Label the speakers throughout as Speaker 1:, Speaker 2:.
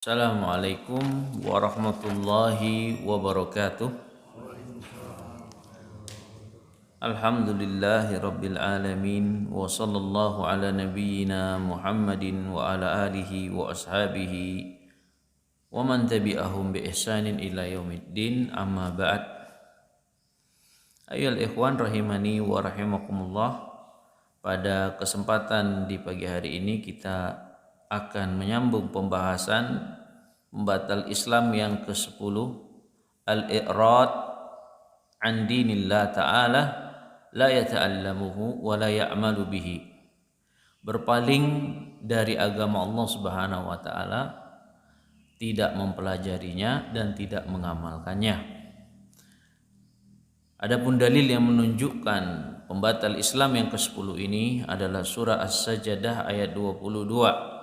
Speaker 1: Assalamualaikum warahmatullahi wabarakatuh. Alhamdulillahi rabbil alamin wa sallallahu ala nabiyyina Muhammadin wa ala alihi wa ashabihi wa man tabi'ahum bi ihsanin ila yaumiddin, amma ba'd. Ayyuhal ikhwan rahimani wa rahimakumullah. Pada kesempatan di pagi hari ini kita akan menyambung pembahasan pembatal Islam yang ke-10, al-i'rad an dinillah ta'ala la yata'allamuhu wa la ya'malu bihi. Berpaling dari agama Allah Subhanahu wa taala, tidak mempelajarinya dan tidak mengamalkannya. Adapun dalil yang menunjukkan pembatal Islam yang ke-10 ini adalah surah As-Sajdah ayat 22.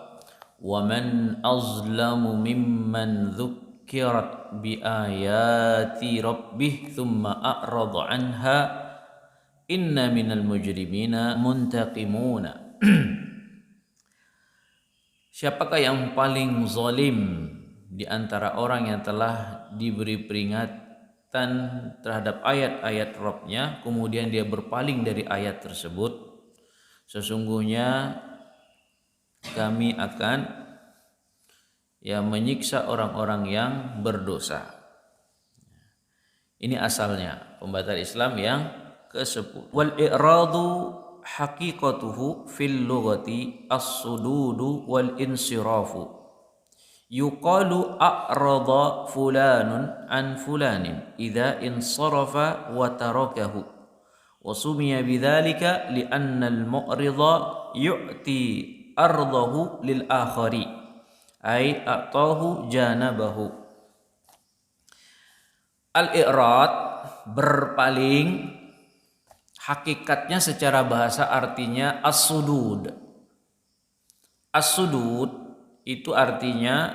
Speaker 1: Wa man azlamu mimman dzukkirat bi ayati rabbih thumma a'rada anha inna minal mujrimina muntaqimuna. Siapakah yang paling zalim di antara orang yang telah diberi peringatan terhadap ayat-ayat Rabb-nya kemudian dia berpaling dari ayat tersebut? Sesungguhnya kami akan menyiksa orang-orang yang berdosa. Ini asalnya pembatal Islam yang ke-10. Wal i'radu haqiqatuhu fil lughati as-sududu wal insirafu. Yuqalu a'rada fulanun an fulanin idza insarafa wa tarakahu. Wa sumiya bidzalika li'anna al-mu'rida yu'ti ardahu lil akhari ay a'tahu janabahu. Al-i'rad, berpaling, hakikatnya secara bahasa artinya as-sudud. As-sudud itu artinya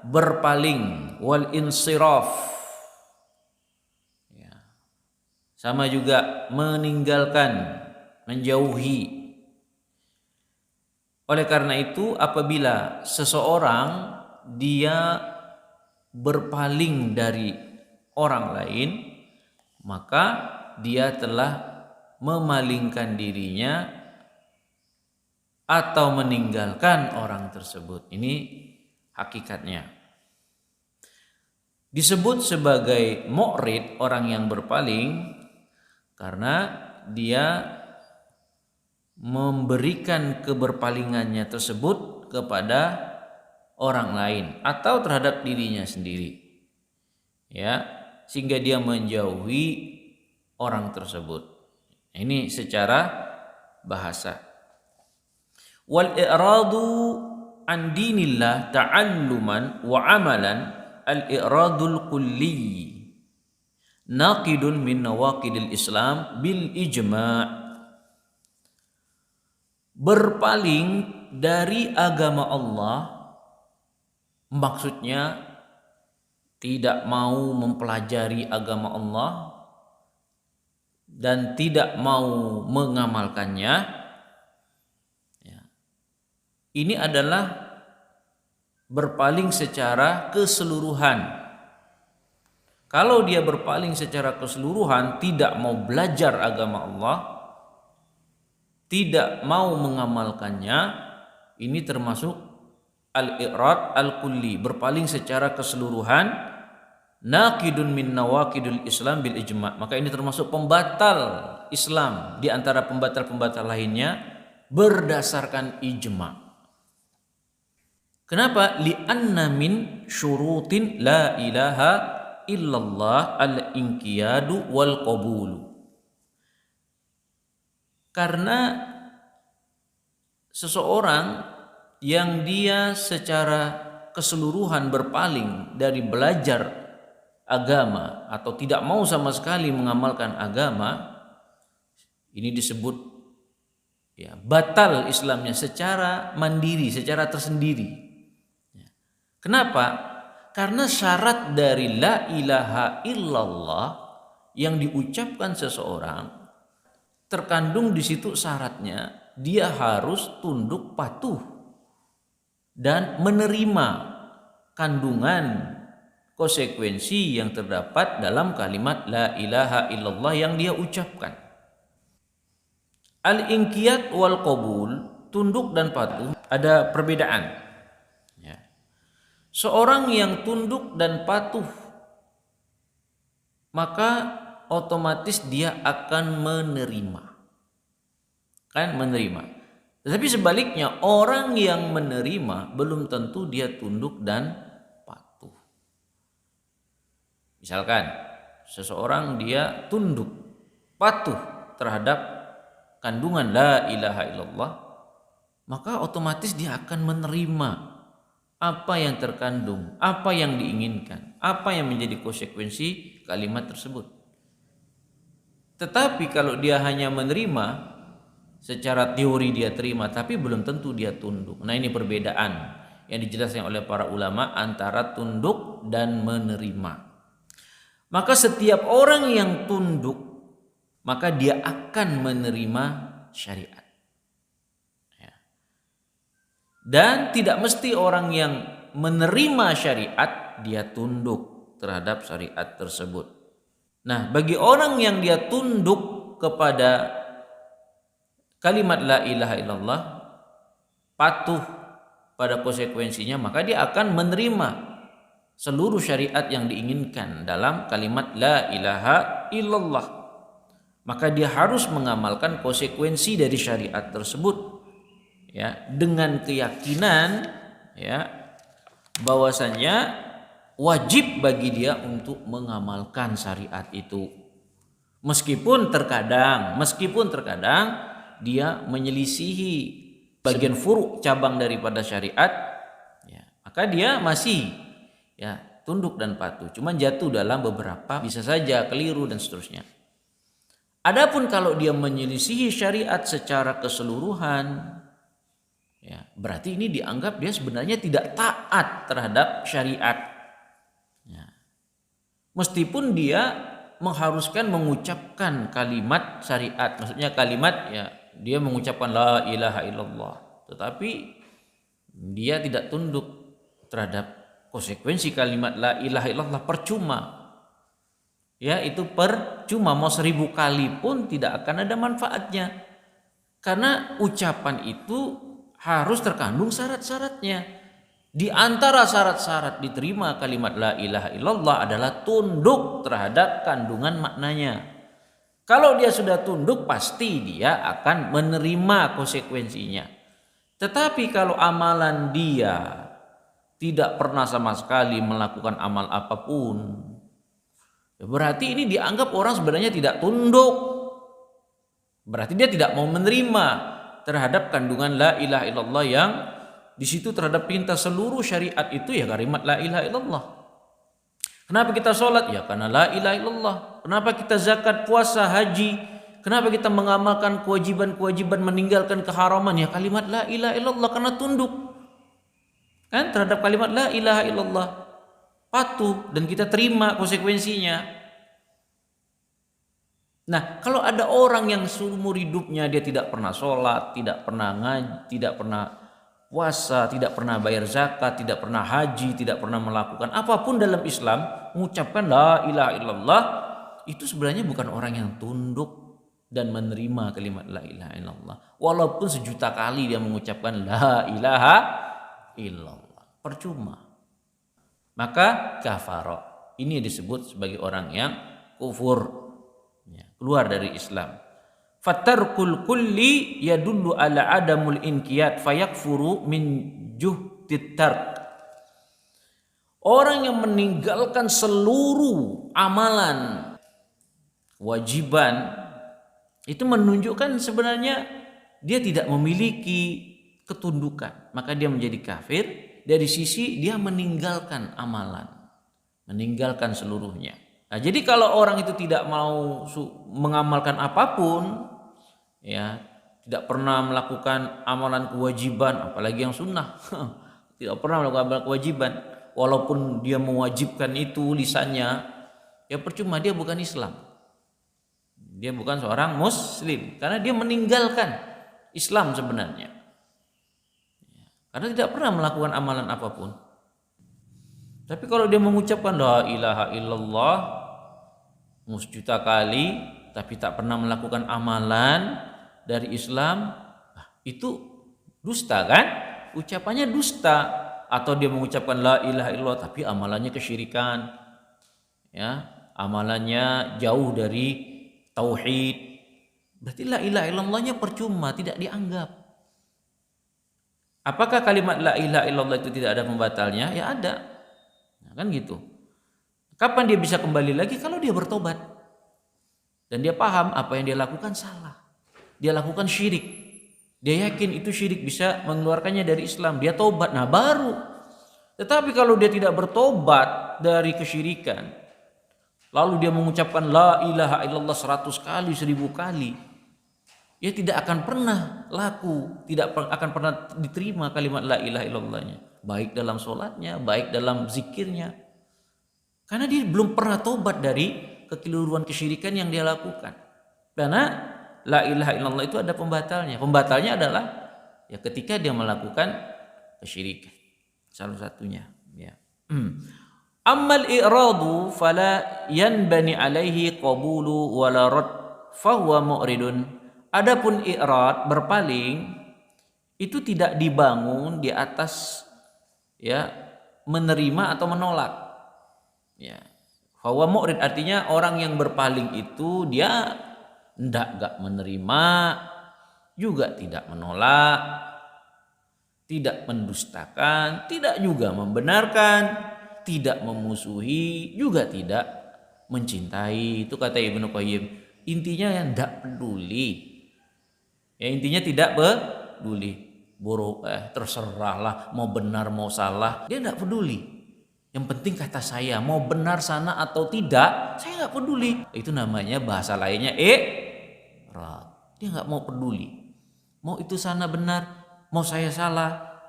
Speaker 1: berpaling, wal insiraf sama juga meninggalkan, menjauhi. Oleh karena itu apabila seseorang dia berpaling dari orang lain, maka dia telah memalingkan dirinya atau meninggalkan orang tersebut. Ini hakikatnya. Disebut sebagai mu'rid, orang yang berpaling, karena dia memberikan keberpalingannya tersebut kepada orang lain atau terhadap dirinya sendiri, sehingga dia menjauhi orang tersebut. Ini secara bahasa. Wal i'radu an dinillah ta'alluman wa amalan al-i'radul kulli naqidun min nawaqidil Islam bil ijma'. Berpaling dari agama Allah maksudnya tidak mau mempelajari agama Allah dan tidak mau mengamalkannya. Ini adalah berpaling secara keseluruhan. Kalau dia berpaling secara keseluruhan, tidak mau belajar agama Allah, tidak mau mengamalkannya, ini termasuk al-i'rad al-kulli, berpaling secara keseluruhan, naqidun min nawaqidul Islam bil ijma'. Maka ini termasuk pembatal Islam di antara pembatal-pembatal lainnya berdasarkan ijma'. Kenapa? Li'anna min syurutin la ilaha illallah al-inqiyadu wal qabulu. Karena seseorang yang dia secara keseluruhan berpaling dari belajar agama atau tidak mau sama sekali mengamalkan agama, ini disebut batal Islamnya secara mandiri, secara tersendiri. Kenapa? Karena syarat dari la ilaha illallah yang diucapkan seseorang, terkandung di situ syaratnya dia harus tunduk patuh dan menerima kandungan konsekuensi yang terdapat dalam kalimat la ilaha illallah yang dia ucapkan. Al-inqiyad wal qabul, tunduk dan patuh, ada perbedaan. Ya. Seorang yang tunduk dan patuh, maka otomatis dia akan menerima. Kan menerima. Tetapi sebaliknya, orang yang menerima belum tentu dia tunduk dan patuh. Misalkan seseorang dia tunduk, patuh terhadap kandungan la ilaha illallah, maka otomatis dia akan menerima apa yang terkandung, apa yang diinginkan, apa yang menjadi konsekuensi kalimat tersebut. Tetapi kalau dia hanya menerima, secara teori dia terima, tapi belum tentu dia tunduk. Nah, ini perbedaan yang dijelaskan oleh para ulama antara tunduk dan menerima. Maka setiap orang yang tunduk, maka dia akan menerima syariat. Dan tidak mesti orang yang menerima syariat dia tunduk terhadap syariat tersebut. Nah, bagi orang yang dia tunduk kepada kalimat la ilaha illallah, patuh pada konsekuensinya, maka dia akan menerima seluruh syariat yang diinginkan dalam kalimat la ilaha illallah. Maka dia harus mengamalkan konsekuensi dari syariat tersebut, ya, dengan keyakinan, ya, bahwasannya wajib bagi dia untuk mengamalkan syariat itu. Meskipun terkadang dia menyelisihi bagian furu' cabang daripada syariat, ya, maka dia masih, ya, tunduk dan patuh. Cuman jatuh dalam beberapa, bisa saja keliru dan seterusnya. Adapun kalau dia menyelisihi syariat secara keseluruhan, ya, berarti ini dianggap dia sebenarnya tidak taat terhadap syariat. Ya. Meskipun dia mengharuskan mengucapkan kalimat syariat, maksudnya kalimat, ya, dia mengucapkan la ilaha illallah, tetapi dia tidak tunduk terhadap konsekuensi kalimat la ilaha illallah, percuma. Ya, itu percuma, mau 1000 kali pun tidak akan ada manfaatnya. Karena ucapan itu harus terkandung syarat-syaratnya. Di antara syarat-syarat diterima kalimat la ilaha illallah adalah tunduk terhadap kandungan maknanya. Kalau dia sudah tunduk, pasti dia akan menerima konsekuensinya. Tetapi kalau amalan dia tidak pernah sama sekali melakukan amal apapun, berarti ini dianggap orang sebenarnya tidak tunduk. Berarti dia tidak mau menerima terhadap kandungan la ilaha illallah, yang di situ terhadap perintah seluruh syariat itu ya kalimat la ilaha illallah. Kenapa kita sholat? Ya karena la ilaha illallah. Kenapa kita zakat, puasa, haji? Kenapa kita mengamalkan kewajiban-kewajiban, meninggalkan keharaman? Ya kalimat la ilaha illallah, karena tunduk kan terhadap kalimat la ilaha illallah, patuh, dan kita terima konsekuensinya. Nah, kalau ada orang yang seumur hidupnya dia tidak pernah sholat, tidak pernah ngaji, tidak pernah puasa, tidak pernah bayar zakat, tidak pernah haji, tidak pernah melakukan apapun dalam Islam, mengucapkan la ilaha illallah, itu sebenarnya bukan orang yang tunduk dan menerima kalimat la ilaha illallah. Walaupun 1.000.000 kali dia mengucapkan la ilaha illallah, percuma. Maka kafara, ini disebut sebagai orang yang kufur, ya, keluar dari Islam. Fatarkul kulli yadullu ala adamul inqiyad fayakfuru min juhdit tark. Orang yang meninggalkan seluruh amalan kewajiban itu menunjukkan sebenarnya dia tidak memiliki ketundukan, maka dia menjadi kafir. Dari sisi dia meninggalkan amalan, meninggalkan seluruhnya. Nah, jadi kalau orang itu tidak mau mengamalkan apapun, ya, tidak pernah melakukan amalan kewajiban, apalagi yang sunnah, tidak pernah melakukan amalan kewajiban, walaupun dia mewajibkan itu lisannya, ya percuma, dia bukan Islam, dia bukan seorang muslim, karena dia meninggalkan Islam sebenarnya. karena tidak pernah melakukan amalan apapun. Tapi kalau dia mengucapkan la ilaha illallah juta kali tapi tak pernah melakukan amalan dari Islam, itu dusta kan? Ucapannya dusta. Atau dia mengucapkan la ilaha illallah tapi amalannya kesyirikan, ya, amalannya jauh dari tauhid, berarti la ilaha illallahnya percuma, tidak dianggap. Apakah kalimat la ilaha illallah itu tidak ada pembatalnya? Ya ada. Nah, kan gitu. Kapan dia bisa kembali lagi? Kalau dia bertobat dan dia paham apa yang dia lakukan salah, dia lakukan syirik, dia yakin itu syirik bisa mengeluarkannya dari Islam, dia tobat, nah baru. Tetapi kalau dia tidak bertobat dari kesyirikan, lalu dia mengucapkan la ilaha illallah 100 kali, 1000 kali, ya tidak akan pernah laku, tidak akan pernah diterima kalimat la ilaha illallahnya, baik dalam sholatnya, baik dalam zikirnya, karena dia belum pernah tobat dari kekeliruan kesyirikan yang dia lakukan. Karena la ilaha illallah itu ada pembatalnya. Pembatalnya adalah ya ketika dia melakukan kesyirikan, salah satunya, ya. Ammal i'radu fala yanbani alaihi qabulu wala rad fahuwa mu'ridun. Adapun i'rad, berpaling, itu tidak dibangun di atas ya menerima atau menolak. Ya. Fahuwa mu'rid artinya orang yang berpaling itu dia enggak menerima, juga tidak menolak, tidak mendustakan, tidak juga membenarkan, tidak memusuhi, juga tidak mencintai. Itu kata Ibnu Qayyim. Intinya yang tidak peduli. Ya, intinya tidak peduli. Terserahlah mau benar mau salah, dia tidak peduli. Yang penting kata saya, mau benar sana atau tidak, saya nggak peduli. Itu namanya bahasa lainnya i'rad. Dia nggak mau peduli. Mau itu sana benar, mau saya salah.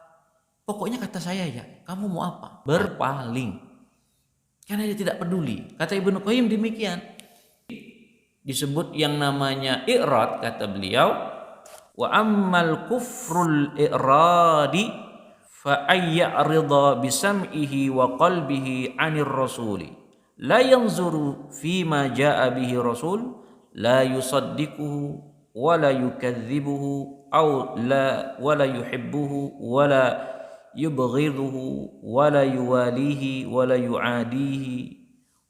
Speaker 1: Pokoknya kata saya ya, kamu mau apa? Berpaling. Karena dia tidak peduli. Kata Ibnu Qayyim demikian. Disebut yang namanya i'rad, kata beliau, wa ammal kufrul i'radi fa ayya'ridha bisam'ihi wa qalbihi 'anir rasuli la yanzuru fima jaa'a bihi rasul la yusaddiquhu wa la yukadzibuhu aw la wa la yuhibbuhu wa la yubghiduhu wa la yuwalihi wa la yu'adihi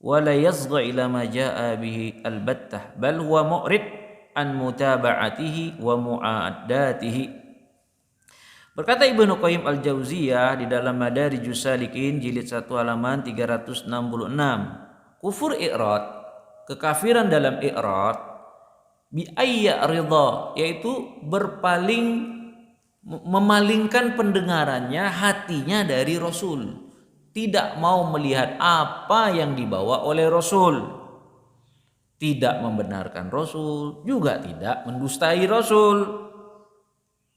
Speaker 1: wa la yazgha ila ma jaa'a bihi albattah bal huwa mu'rid an mutaba'atihi wa mu'addatihi. Berkata Ibnu Qayyim al-Jauziyah di dalam Madarijus Salikin jilid 1 halaman 366, kufur i'rad, kekafiran dalam i'rad, bi ayya ridha, yaitu berpaling, memalingkan pendengarannya, hatinya dari Rasul, tidak mau melihat apa yang dibawa oleh Rasul, tidak membenarkan Rasul, juga tidak mendustai Rasul,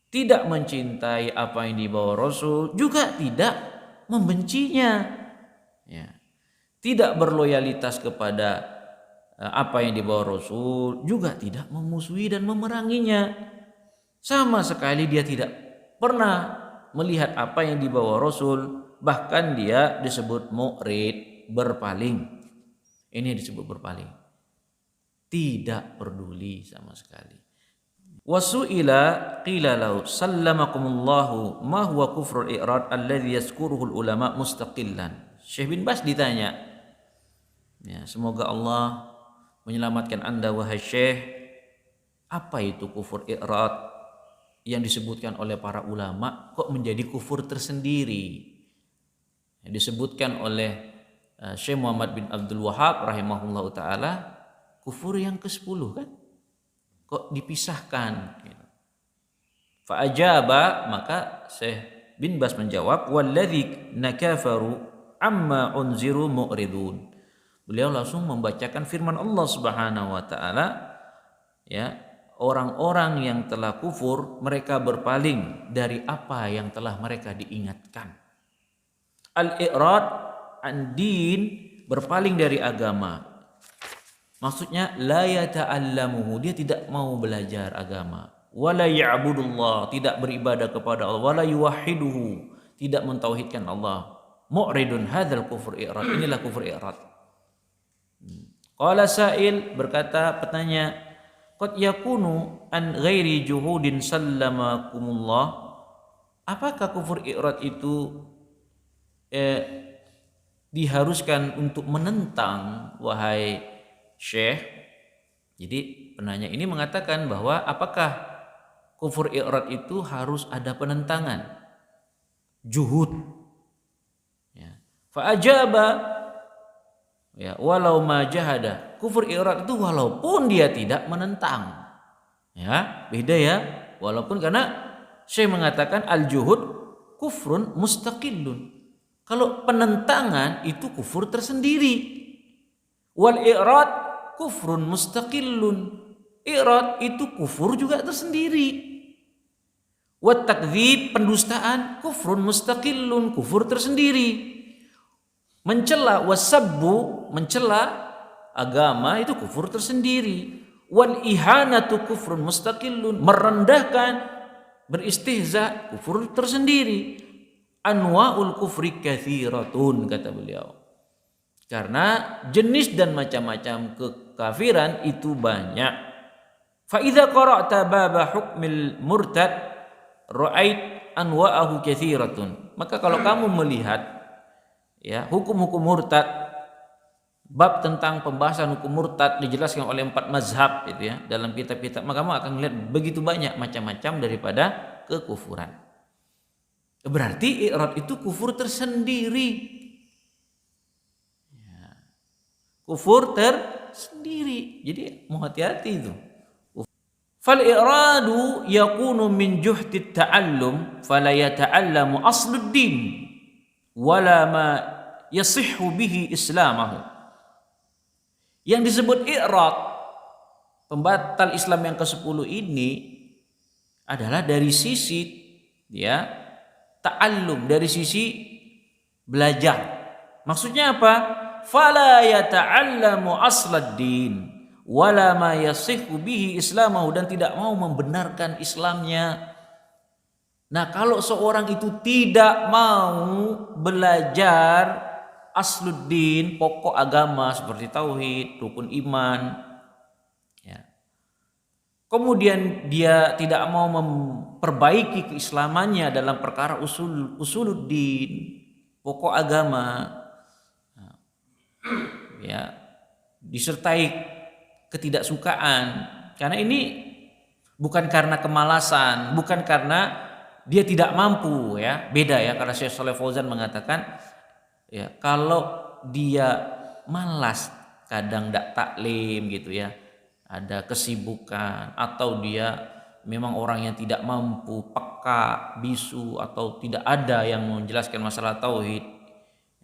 Speaker 1: tidak mencintai apa yang dibawa Rasul, juga tidak membencinya, ya. Tidak berloyalitas kepada apa yang dibawa Rasul, juga tidak memusuhi dan memeranginya. Sama sekali dia tidak pernah melihat apa yang dibawa Rasul, bahkan dia disebut mu'rid, berpaling. Ini disebut berpaling, tidak peduli sama sekali. Wasu'ila qila lahu sallamakumullahu ma huwa kufrul i'rad alladhi yazkuruhul ulama mustaqillan. Syekh bin Baz ditanya, ya, semoga Allah menyelamatkan Anda wahai Syekh, apa itu kufur i'rad yang disebutkan oleh para ulama kok menjadi kufur tersendiri? Disebutkan oleh Syekh Muhammad bin Abdul Wahhab rahimahullahu taala, kufur yang ke-10 kan? Kok dipisahkan? Fa'ajaba, maka Syekh bin Baz menjawab, walladzi nakafaru amma unziru mu'ridun. Beliau langsung membacakan firman Allah Subhanahu wa taala, ya, orang-orang yang telah kufur mereka berpaling dari apa yang telah mereka diingatkan. Al-i'rad an din, berpaling dari agama. Maksudnya la yata'allamuhu, dia tidak mau belajar agama. wala ya'budullah, tidak beribadah kepada Allah, wala yuwahhiduhu, tidak mentauhidkan Allah. Mu'ridun hadzal kufur i'rad, inilah kufur i'rad. Qala sa'il, berkata petanya, qad yakunu an ghairi juhudin sallamakumullah. Apakah kufur i'rad itu diharuskan untuk menentang, wahai Syekh? Jadi penanya ini mengatakan bahwa apakah kufur i'rad itu harus ada penentangan, juhud, ya. Fa ajaba, ya, walau ma jahada. Kufur i'rad itu walaupun dia tidak menentang, ya, beda ya. Walaupun, karena Syekh mengatakan al juhud kufrun mustaqillun. Kalau penentangan itu kufur tersendiri. Wal i'rad kufrun mustaqillun. I'rad itu kufur juga tersendiri. Wat takdzib, pendustaan, kufrun mustaqillun, kufur tersendiri. Mencela, wasabbu, mencela agama, itu kufur tersendiri. Wal ihanatu kufrun mustaqillun, merendahkan, beristihza, kufur tersendiri. Anwa'ul kufri katsiratun, kata beliau. Karena jenis dan macam-macam kekafiran itu banyak. Fa idza qara'ta baba hukmil murtad ra'ait anwa'ahu katsiratun. Maka kalau kamu melihat, ya, hukum-hukum murtad, bab tentang pembahasan hukum murtad dijelaskan oleh 4 mazhab itu, ya, dalam kitab-kitab, maka kamu akan melihat begitu banyak macam-macam daripada kekufuran. Berarti i'rad itu kufur tersendiri. Kufur tersendiri. Jadi mau hati-hati itu. Fal i'radu yakunu min juhdi ta'allum fala yata'allamu asluddin wala ma yasihhu bihi islamahu. Yang disebut i'rad, pembatal Islam yang ke-10 ini adalah dari sisi, ya, ta'allum, dari sisi belajar. Maksudnya apa? Fala yata'allamu asladdin wala ma yasihhu bihi islamahu, dan tidak mau membenarkan Islamnya. Nah, kalau seorang itu tidak mau belajar asluddin, pokok agama seperti tauhid, rukun iman, ya, kemudian dia tidak mau memperbaiki keislamannya dalam perkara usuluddin, pokok agama, ya, disertai ketidaksukaan, karena ini bukan karena kemalasan, bukan karena dia tidak mampu, ya, beda ya. Karena Syekh Shalih Fauzan mengatakan, ya, kalau dia malas, kadang tidak taklim gitu, ya, ada kesibukan, atau dia memang orang yang tidak mampu, peka, bisu, atau tidak ada yang menjelaskan masalah tauhid,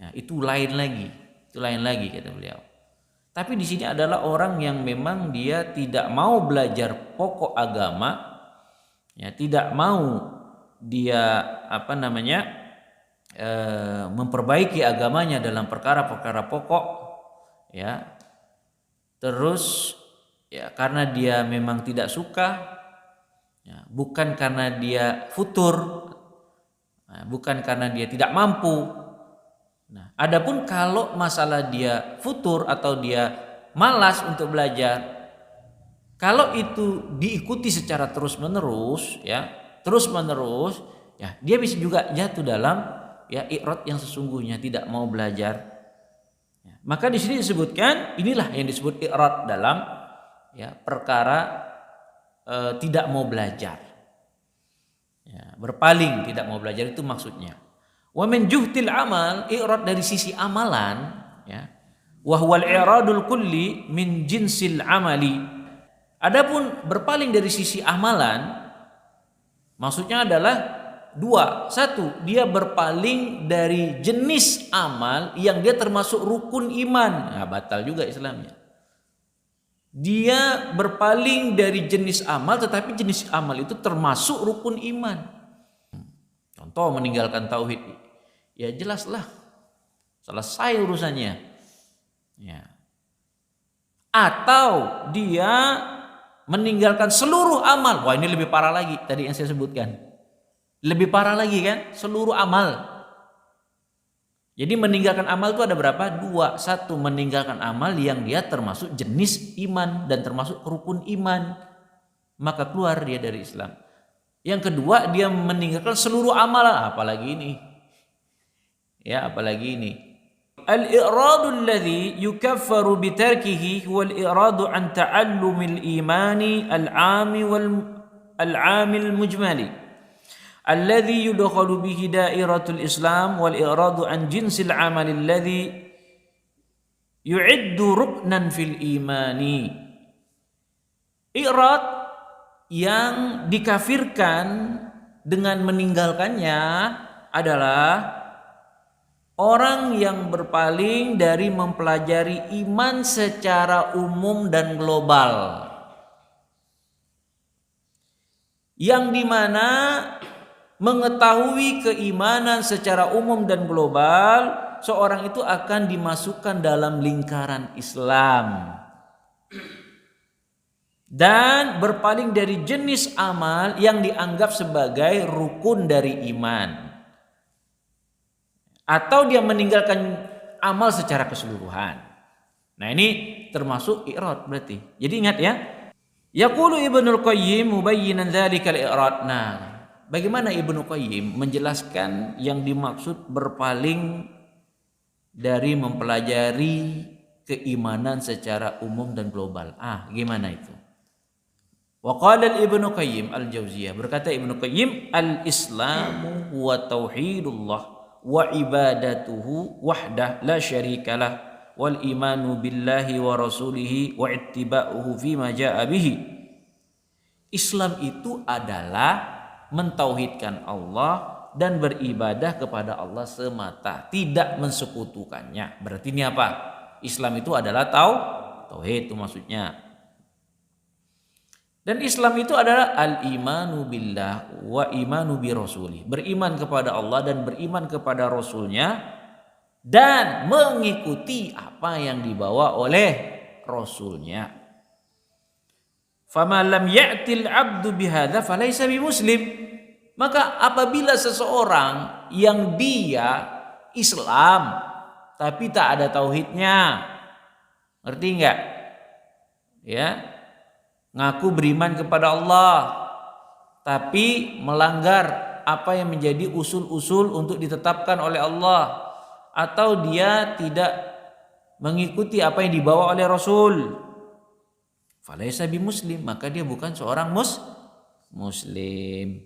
Speaker 1: ya, itu lain lagi. Itu lain lagi, kata beliau. Tapi di sini adalah orang yang memang dia tidak mau belajar pokok agama, ya, tidak mau dia memperbaiki agamanya dalam perkara-perkara pokok, ya. Terus, ya, karena dia memang tidak suka, ya, bukan karena dia futur, bukan karena dia tidak mampu. Nah, adapun kalau masalah dia futur atau dia malas untuk belajar, kalau itu diikuti secara terus-menerus, ya, ya, dia bisa juga jatuh dalam, ya, i'rad yang sesungguhnya, tidak mau belajar. Ya, maka di sini disebutkan, inilah yang disebut i'rad dalam, ya, perkara tidak mau belajar. Ya, berpaling, tidak mau belajar, itu maksudnya. Wa min juhtil amal, i'rad dari sisi amalan, ya. Wa huwal i'radul kulli min jinsil amali. Adapun berpaling dari sisi amalan, maksudnya adalah dua. Satu, dia berpaling dari jenis amal yang dia termasuk rukun iman. Nah, batal juga Islamnya. Dia berpaling dari jenis amal, tetapi jenis amal itu termasuk rukun iman. Contoh, meninggalkan tauhid, ya jelaslah selesai urusannya, ya. Atau dia meninggalkan seluruh amal. Wah, ini lebih parah lagi tadi yang saya sebutkan. Lebih parah lagi kan, seluruh amal. Jadi meninggalkan amal itu ada berapa? Dua. Satu, meninggalkan amal yang dia termasuk jenis iman dan termasuk rukun iman, maka keluar dia dari Islam. Yang kedua, dia meninggalkan seluruh amal. Apalagi ini? Ya, apalagi ini? Al-i'radu alladhi yukaffaru bitarkihi huwa al-i'radu an ta'allumil imani al-'ami wal-'amil mujmali alladhi yudkhalu bihi dairatul Islam wal i'radu an jinsil 'amal alladhi yu'iddu ruknan fil imani. I'rad yang dikafirkan dengan meninggalkannya adalah orang yang berpaling dari mempelajari iman secara umum dan global, yang dimana mengetahui keimanan secara umum dan global, seorang itu akan dimasukkan dalam lingkaran Islam dan berpaling dari jenis amal yang dianggap sebagai rukun dari iman, atau dia meninggalkan amal secara keseluruhan. Nah, ini termasuk i'rad berarti. Jadi ingat ya. Yaqulu Ibnul Qayyim mubayyinan dzalikal i'rad. Nah, bagaimana Ibnu Qayyim menjelaskan yang dimaksud berpaling dari mempelajari keimanan secara umum dan global? Gimana itu? Wa qala Ibnu Qayyim al-Jauziyah, berkata Ibnu Qayyim, al-Islamu huwa tauhidullah wa ibadatuhu wahdah la syarikalah wal imanu billahi wa rasulihi wa ittiba'uhu fima jaa'a bihi. Islam itu adalah mentauhidkan Allah dan beribadah kepada Allah semata, tidak mensekutukannya. Berarti ini apa? Islam itu adalah tauhid, itu maksudnya. Dan Islam itu adalah al-imanu billah wa imanu bi rasulih, beriman kepada Allah dan beriman kepada Rasulnya, dan mengikuti apa yang dibawa oleh Rasulnya. Fama lam ya'til abdu bihadza falaysa bimuslim. Maka apabila seseorang yang dia Islam tapi tak ada tauhidnya, ngerti enggak? Ya, ngaku beriman kepada Allah tapi melanggar apa yang menjadi usul-usul untuk ditetapkan oleh Allah, atau dia tidak mengikuti apa yang dibawa oleh Rasul, falaisa bimuslim, maka dia bukan seorang muslim.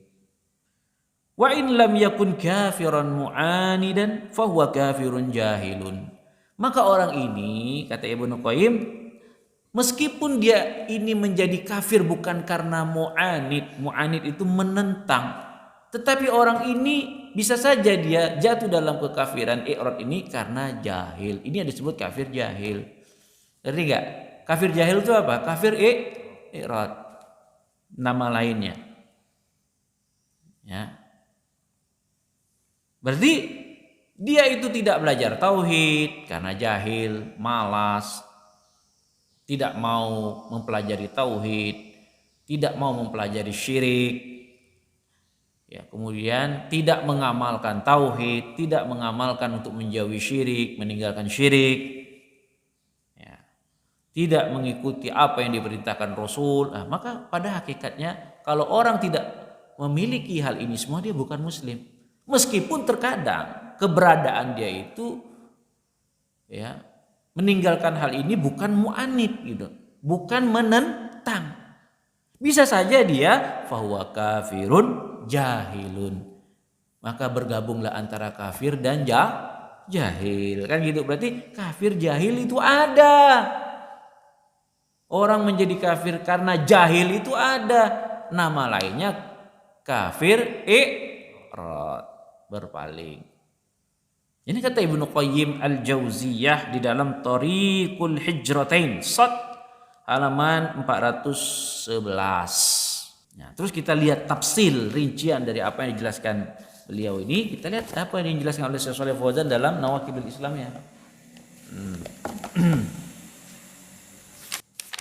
Speaker 1: Wa in lam yakun kafiran mu'anidan fahuwa kafirun jahilun. Maka orang ini, kata Ibnu Qayyim, meskipun dia ini menjadi kafir bukan karena mu'anid itu menentang, tetapi orang ini bisa saja dia jatuh dalam kekafiran i'rad ini karena jahil. Ini yang disebut kafir jahil. Ngerti enggak? Kafir jahil itu apa? Kafir i'rad, nama lainnya. Ya. Berarti dia itu tidak belajar tauhid karena jahil, malas, tidak mau mempelajari tauhid, tidak mau mempelajari syirik. Ya, kemudian tidak mengamalkan tauhid, tidak mengamalkan untuk menjauhi syirik, meninggalkan syirik. Ya, tidak mengikuti apa yang diperintahkan Rasul. Maka pada hakikatnya kalau orang tidak memiliki hal ini semua, dia bukan muslim. Meskipun terkadang keberadaan dia itu ya meninggalkan hal ini bukan mu'anid gitu, bukan menentang. Bisa saja dia fahuwa kafirun jahilun. Maka bergabunglah antara kafir dan jahil. Kan gitu, berarti kafir jahil itu ada. Orang menjadi kafir karena jahil itu ada. Nama lainnya kafir i'rad, berpaling. Ini kata Ibnu Qayyim al-Jauziyah di dalam Thariqul Hijratain, Sad, halaman 411. Nah, terus kita lihat tafsil rincian dari apa yang dijelaskan beliau ini. Kita lihat apa yang dijelaskan oleh Syekh Shalih Fauzan dalam Nawaqidul Islamiyah.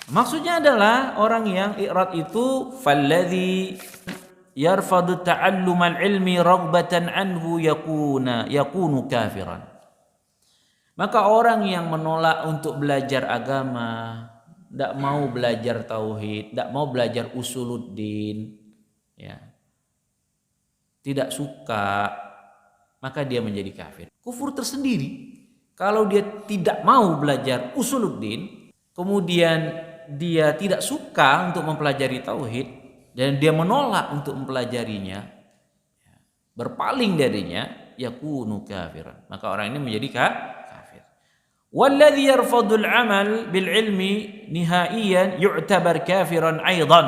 Speaker 2: Maksudnya adalah orang yang i'rad itu falladzi yarfadu ta'allumal ilmi raghbatan anhu yakunu kafiran. Maka orang yang menolak untuk belajar agama, tidak mau belajar tauhid, tidak mau belajar usuluddin, ya, tidak suka, maka dia menjadi kafir. Kufur tersendiri. Kalau dia tidak mau belajar usuluddin, kemudian dia tidak suka untuk mempelajari tauhid dan dia menolak untuk mempelajarinya, berpaling darinya, yakunu kafiran. Maka orang ini menjadi kafir. Walladzi yarfadul amal bil ilmi nihaiyan yu'tabar kafiran aidan.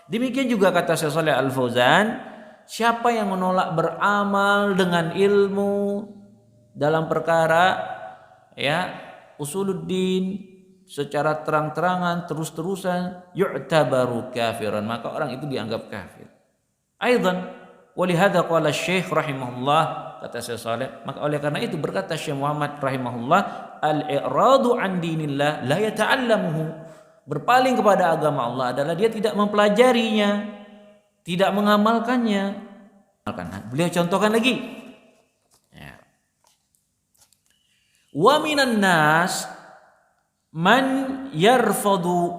Speaker 2: Demikian juga kata Syekh Shalih Al Fauzan, siapa yang menolak beramal dengan ilmu dalam perkara ya usuluddin secara terang-terangan terus-terusan, yu'tabaru kafiran, maka orang itu dianggap kafir. Aidan walihada qala Syekh rahimahullah, kata Syekh Shalih, maka oleh karena itu berkata Syekh Muhammad rahimahullah, al-i'radu an dinillah la yata'allamuhu, berpaling kepada agama Allah adalah dia tidak mempelajarinya, tidak mengamalkannya. Beliau contohkan lagi, ya. Wa minan nas man yarfadu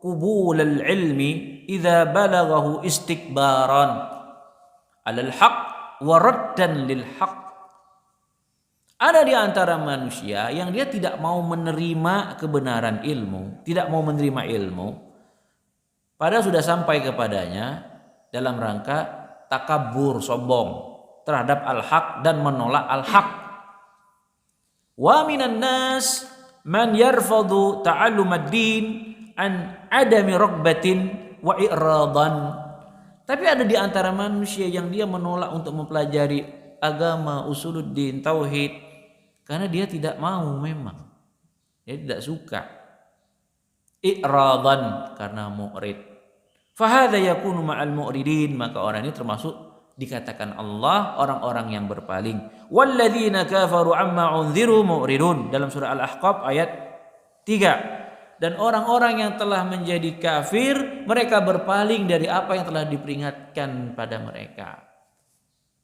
Speaker 2: qubul al-ilmi idza balaghahu istikbaran 'alal haqq wa raddan lil haqq. Ada di antara manusia yang dia tidak mau menerima kebenaran ilmu, tidak mau menerima ilmu, padahal sudah sampai kepadanya dalam rangka takabur, sombong terhadap al-haq dan menolak al-haq. Wa minan nas man yarfadu ta'allum ad-din an adami raghbatin wa i'radan. Tapi ada di antara manusia yang dia menolak untuk mempelajari agama, usuluddin, tauhid, karena dia tidak mau, memang dia tidak suka. I'radan, karena mu'rid. Fahadha yakunu ma'al mu'ridin, maka orang ini termasuk dikatakan Allah orang-orang yang berpaling. Walladzina kafaru amma unziru mu'ridun, dalam surah Al-Ahqaf ayat 3. Dan orang-orang yang telah menjadi kafir, mereka berpaling dari apa yang telah diperingatkan pada mereka.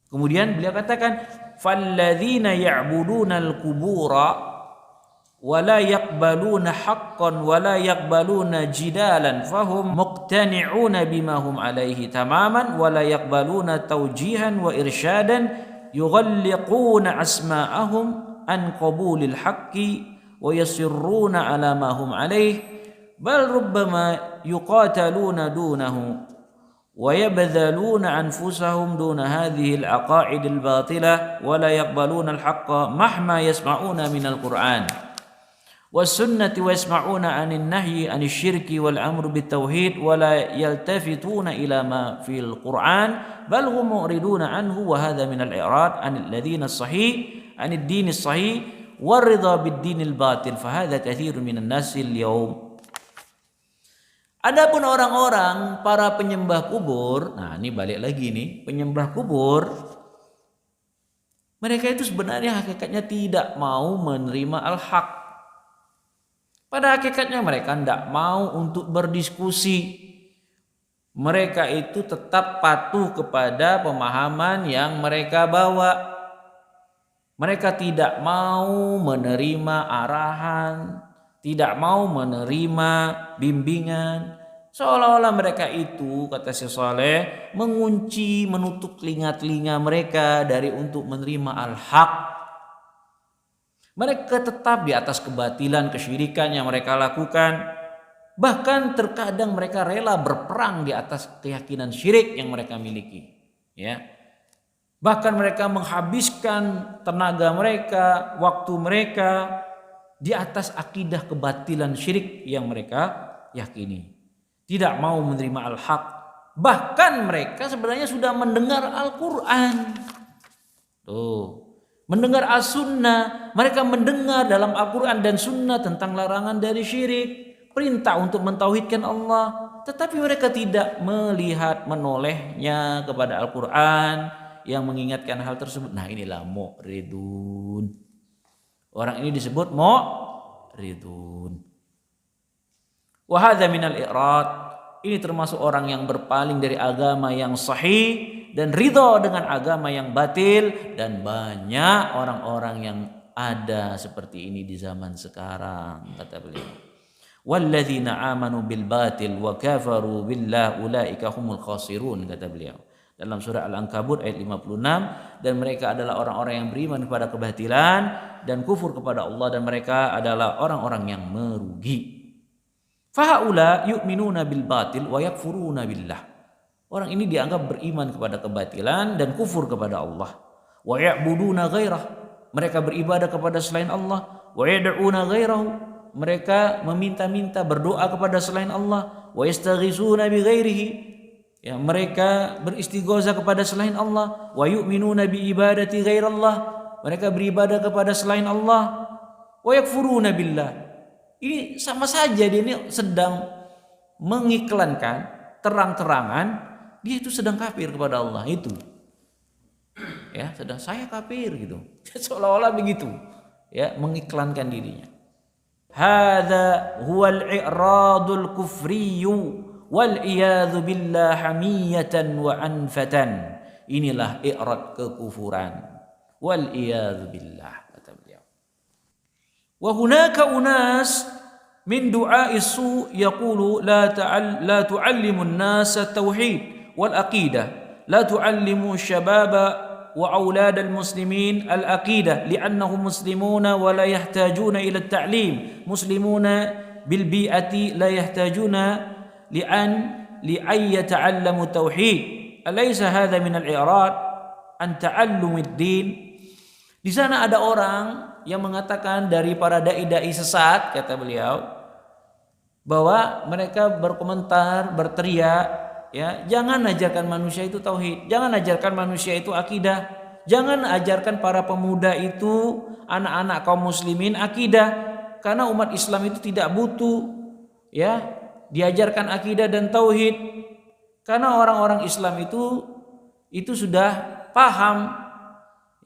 Speaker 2: Kemudian beliau katakan, falladzina ya'budunal qubura wa la yaqbaluna haqqan wa la yaqbaluna jidalan fahum muqtani'una bima hum alaihi tamaman wa la yaqbaluna tawjihan wa irsyadan yughalliquna asma'ahum an qabulil haqqi wa yasirruna ala ma hum alaih bal rubbama yuqataluna dunahu wa yabdhaluna anfusahum duna hadhihi al-aqaid al-batilah wa la yaqbaluna al-haqqa mahma yasma'una min al-Qur'an was sunnati wa yasma'una 'anil nahyi 'anil syirki wal amru bit tauhid wa la yaltafituna ila ma fil Qur'an bal hum mu'riduna anhu wa hadha min al-i'rad 'anil ladzina sahih 'anid din as-sahih waridha bid-dinil batil fahadha katsirun minan nasil yaum. Adapun orang-orang para penyembah kubur, nah ini balik lagi nih, penyembah kubur, mereka itu sebenarnya hakikatnya tidak mau menerima al-haq. Pada hakikatnya mereka tidak mau untuk berdiskusi. Mereka itu tetap patuh kepada pemahaman yang mereka bawa. Mereka tidak mau menerima arahan, tidak mau menerima bimbingan. Seolah-olah mereka itu, kata Syekh Shalih, mengunci, menutup telinga-telinga mereka dari untuk menerima al-haq. Mereka tetap di atas kebatilan, kesyirikan yang mereka lakukan. Bahkan terkadang mereka rela berperang di atas keyakinan syirik yang mereka miliki. Ya. Bahkan mereka menghabiskan tenaga mereka, waktu mereka di atas akidah kebatilan syirik yang mereka yakini. Tidak mau menerima al-haq. Bahkan mereka sebenarnya sudah mendengar Al-Quran. Mendengar as-sunnah. Mereka mendengar dalam Al-Quran dan sunnah tentang larangan dari syirik. Perintah untuk mentauhidkan Allah. Tetapi mereka tidak melihat, menolehnya kepada Al-Quran yang mengingatkan hal tersebut. Nah inilah mu'ridun. Orang ini disebut mu'ridun. Wa hadza minal i'rad. Ini termasuk orang yang berpaling dari agama yang sahih dan ridha dengan agama yang batil, dan banyak orang-orang yang ada seperti ini di zaman sekarang, kata beliau. Walladzina amanu bil batil wa kafaru billah ulaika humul khasirun, kata beliau dalam surah Al-Ankabut ayat 56, dan mereka adalah orang-orang yang beriman kepada kebatilan dan kufur kepada Allah, dan mereka adalah orang-orang yang merugi. Fahaula yu'minuna bil batil wa yakfuruna billah. Orang ini dianggap beriman kepada kebatilan dan kufur kepada Allah. Wa ya'buduna ghairah. Mereka beribadah kepada selain Allah. Wa yad'una ghairahu. Mereka meminta-minta, berdoa kepada selain Allah. Wa yastaghisuna bi ghairihi. Ya, mereka beristighosa kepada selain Allah. Wa yu'minuna bi ibadati ghairallah. Mereka beribadah kepada selain Allah. Wa yakfuruna billah. Ini sama saja, dia ini sedang mengiklankan terang-terangan dia itu sedang kafir kepada Allah itu. Ya, sedang saya kafir gitu. Seolah-olah begitu. Ya, mengiklankan dirinya. Hadza huwal i'radul kufriyyu wal iyadzu billah hamiyatan wa anfatan. Inilah i'rad kekufuran. Wal iyadzu billah. Wa hunaka unas min du'a'i su' yaqulu la tu'allimu an-nas at-tauhid wal aqidah, la tu'allimu syababa wa aulad al-muslimin al-aqidah li'annahum muslimuna wa la yahtajuna ila at-ta'lim, muslimuna bil bi'ati la yahtajuna li'an yata'allamu tauhid. Alaysa hadha min al-i'rad an ta'allumid din? Di sana ada orang yang mengatakan dari para dai-dai sesat, kata beliau, bahwa mereka berkomentar, berteriak, ya, jangan ajarkan manusia itu tauhid, jangan ajarkan manusia itu akidah, jangan ajarkan para pemuda itu, anak-anak kaum muslimin akidah, karena umat Islam itu tidak butuh, ya, diajarkan akidah dan tauhid, karena orang-orang Islam itu sudah paham.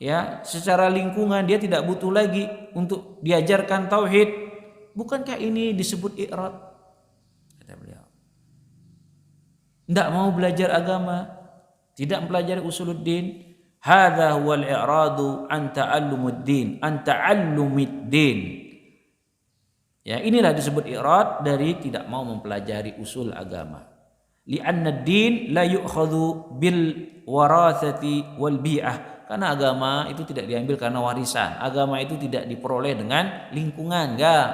Speaker 2: Ya, secara lingkungan dia tidak butuh lagi untuk diajarkan tauhid. Bukankah ini disebut i'rad? Kata beliau. Tidak mau belajar agama, tidak mempelajari usuluddin. Hadza huwal i'radu an ta'allumuddin, an ta'allumiddin. Ya, inilah disebut i'rad dari tidak mau mempelajari usul agama. Li'anna ad-din la yu'khadhu bil warathati wal bi'ah. Karena agama itu tidak diambil karena warisan. Agama itu tidak diperoleh dengan lingkungan, enggak.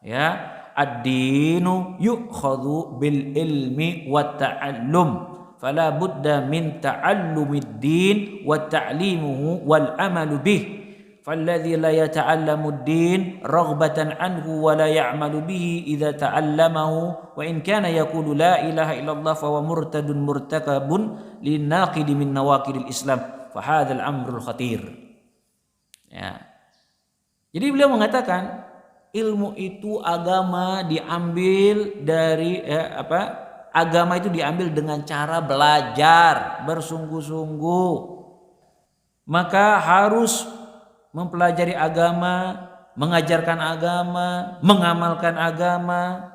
Speaker 2: Ya, ad-dinu yu'khadhu bil ilmi wat ta'allum. Fala budda min ta'allumid din wa ta'limuhu wal amalu bih. Falladhi la yata'allamu ad-din raghbatan anhu wa la ya'malu bihi idza ta'allamahu wa in kana yaqulu la ilaha illallah fa huwa murtadun murtakabun linaqidi min nawaqidil Islam. Fahadhal amrul khatir. Ya. Jadi beliau mengatakan ilmu itu agama diambil dari agama itu diambil dengan cara belajar bersungguh-sungguh. Maka harus mempelajari agama, mengajarkan agama, mengamalkan agama.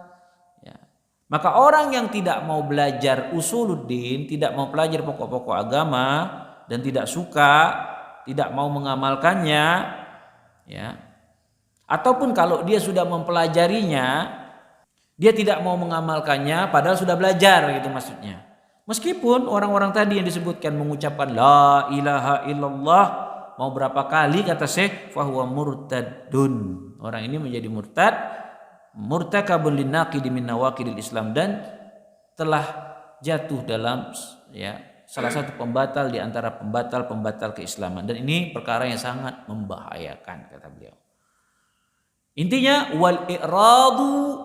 Speaker 2: Ya. Maka orang yang tidak mau belajar usuluddin, tidak mau belajar pokok-pokok agama, dan tidak suka, tidak mau mengamalkannya, ya. Ataupun kalau dia sudah mempelajarinya, dia tidak mau mengamalkannya padahal sudah belajar, gitu maksudnya. Meskipun orang-orang tadi yang disebutkan mengucapkan la ilaha illallah mau berapa kali kata Syekh, fahuwa murtadun. Orang ini menjadi murtad, murtakabun linnaqidi min nawaqidil Islam, dan telah jatuh dalam, ya, salah satu pembatal di antara pembatal-pembatal keislaman, dan ini perkara yang sangat membahayakan, kata beliau. Intinya wal i'radu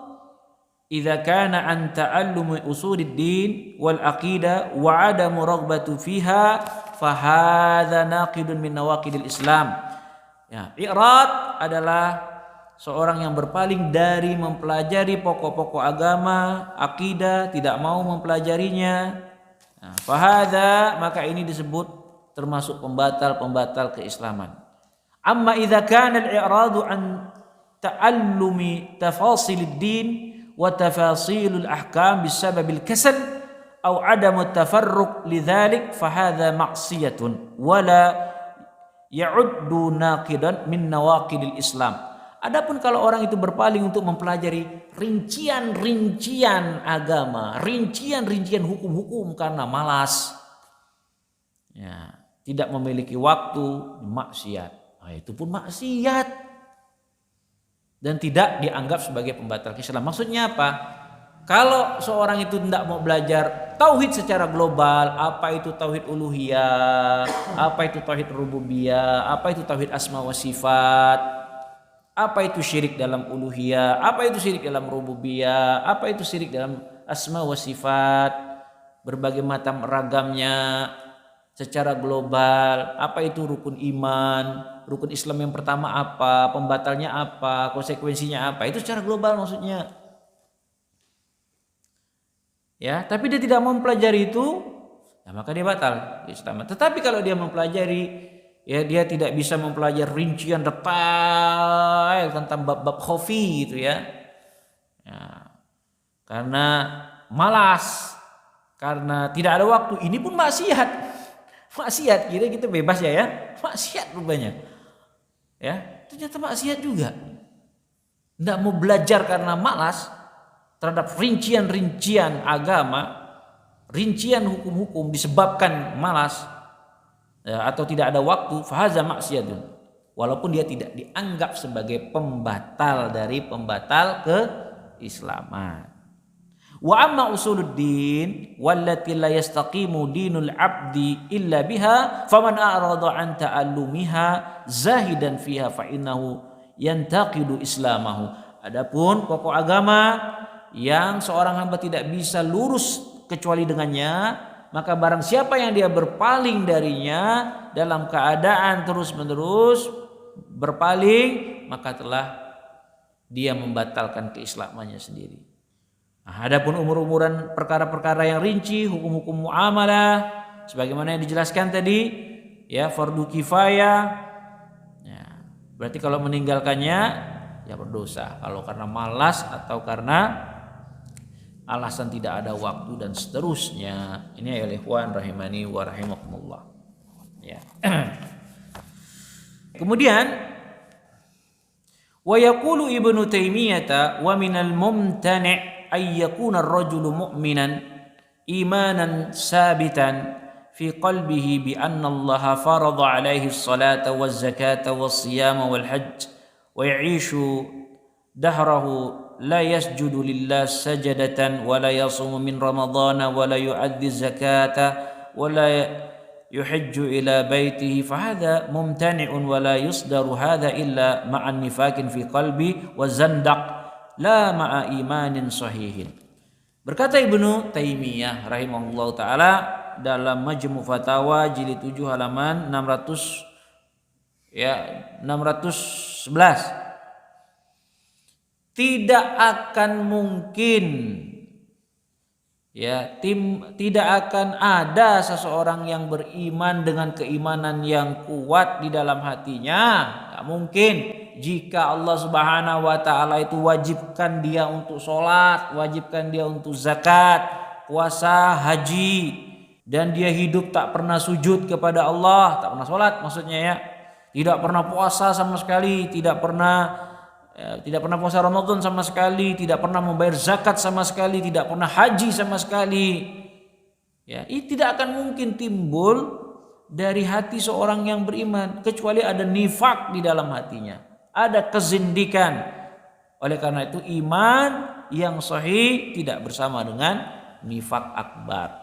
Speaker 2: idza kana an ta'allumi usuluddin wal aqidah wa adamu raghbatu fiha fa hadza naqidun min nawaqidil Islam. Ya, i'rad adalah seorang yang berpaling dari mempelajari pokok-pokok agama, akidah, tidak mau mempelajarinya. Nah, fahadha, maka ini disebut termasuk pembatal-pembatal keislaman. Amma idza kana al-i'radu an ta'allumi tafasilid din wa tafasilul ahkam bisababil kasal aw adamut tafarruq lidzalik fahadha maksiyatun wala ya'uddu naqidan min nawaqidil Islam. Adapun kalau orang itu berpaling untuk mempelajari rincian-rincian agama, rincian-rincian hukum-hukum karena malas, ya, tidak memiliki waktu, maksiat. Nah, itu pun maksiat dan tidak dianggap sebagai pembatal Islam. Maksudnya apa? Kalau seorang itu tidak mau belajar tauhid secara global, apa itu tauhid uluhiyah, apa itu tauhid rububiyah, apa itu tauhid asma wa sifat, apa itu syirik dalam uluhiyah, apa itu syirik dalam rububiyah, apa itu syirik dalam asma wa sifat, berbagai macam ragamnya secara global, apa itu rukun iman, rukun Islam yang pertama apa, pembatalnya apa, konsekuensinya apa, itu secara global maksudnya. Ya, tapi dia tidak mau mempelajari itu, ya maka dia batal Islam. Tetapi kalau dia mempelajari, ya dia tidak bisa mempelajari rincian detail tentang bab-bab khafi gitu ya. Karena malas, karena tidak ada waktu, ini pun maksiat. Maksiat, kira kita bebas ya, maksiat rupanya. Ya, ternyata maksiat juga. Tidak mau belajar karena malas terhadap rincian-rincian agama, rincian hukum-hukum disebabkan malas, ya, atau tidak ada waktu, fahaza maksiatun. Walaupun dia tidak dianggap sebagai pembatal dari pembatal keislaman. Wa amma usuluddin wallati la yastaqimu dinul abdi illa biha faman a'rada an ta'allumiha zahidan fiha fa innahu yantaqidu islamahu. Adapun pokok agama yang seorang hamba tidak bisa lurus kecuali dengannya, maka barang siapa yang dia berpaling darinya dalam keadaan terus-menerus berpaling, maka telah dia membatalkan keislamannya sendiri. Nah, adapun umur-umuran perkara-perkara yang rinci, hukum-hukum muamalah, sebagaimana yang dijelaskan tadi, ya fardu kifayah, ya, berarti kalau meninggalkannya ya berdosa. Kalau karena malas atau karena alasan tidak ada waktu dan seterusnya. Ini ya ikhwan rahimani wa rahimakumullah. Ya. Kemudian wa yaqulu Ibnu Taimiyah wa minal mumtani' ay yakuna ar-rajulu mu'minan imanan sabitan fi qalbihi bi anna Allah farada alaihi as-salata waz-zakata was-siyama wal-hajj wa ya'ishu dahrahu la yasjudu lillah sajadatan wa la yasumu min ramadana wa la yu'addi zakata wa la yuhajju ila baitihi fa hadha mumtani'un wa la yusdaru hadha illa ma'an nifakin fi qalbi wa zandaq la ma'a imanin sahihin. Berkata Ibnu Taimiyah rahimahullah taala dalam Majmu' Fatawa jilid 7 halaman 611, tidak akan mungkin, ya, tidak akan ada seseorang yang beriman dengan keimanan yang kuat di dalam hatinya. Tidak mungkin jika Allah Subhanahu wa taala itu wajibkan dia untuk sholat, wajibkan dia untuk zakat, puasa, haji, dan dia hidup tak pernah sujud kepada Allah, tak pernah sholat maksudnya ya, tidak pernah puasa sama sekali, tidak pernah puasa Ramadan sama sekali, tidak pernah membayar zakat sama sekali, tidak pernah haji sama sekali. Ya, ini tidak akan mungkin timbul dari hati seorang yang beriman kecuali ada nifak di dalam hatinya, ada kezindikan. Oleh karena itu iman yang sahih tidak bersama dengan nifak akbar.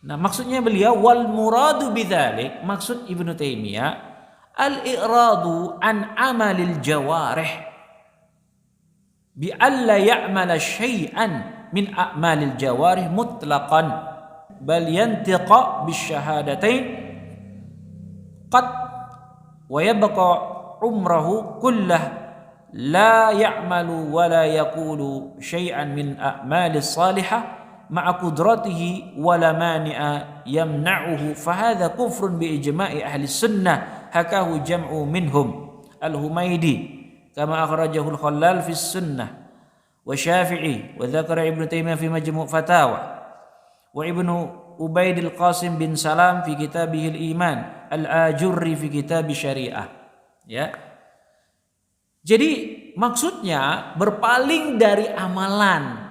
Speaker 2: Nah, maksudnya beliau wal muradu bidzalik, maksud Ibnu Taimiyah al-i'radu an amalil jawarih bi alla ya'mala syai'an min a'malil jawarih mutlaqan bal yantiqa bisyahadatain qad wa yabqa umrahu kullah la ya'malu wa la yaqulu syai'an min a'malis salihah ma'a qudratihi wa la mani'a yamna'uhu fa hadha kufrun bi ijma'i ahli sunnah hakahu jam'u minhum al-Humaidi kama akhrajahu al-Khallal fi sunnah wa Syafi'i wa dzakara Ibnu Taimiyah fi Majmu' Fatawa wa Ibnu Ubaid al-Qasim bin Salam fi kitabih al-Iman, Al-Ajurri fi kitab Syariah. Ya. Jadi maksudnya berpaling dari amalan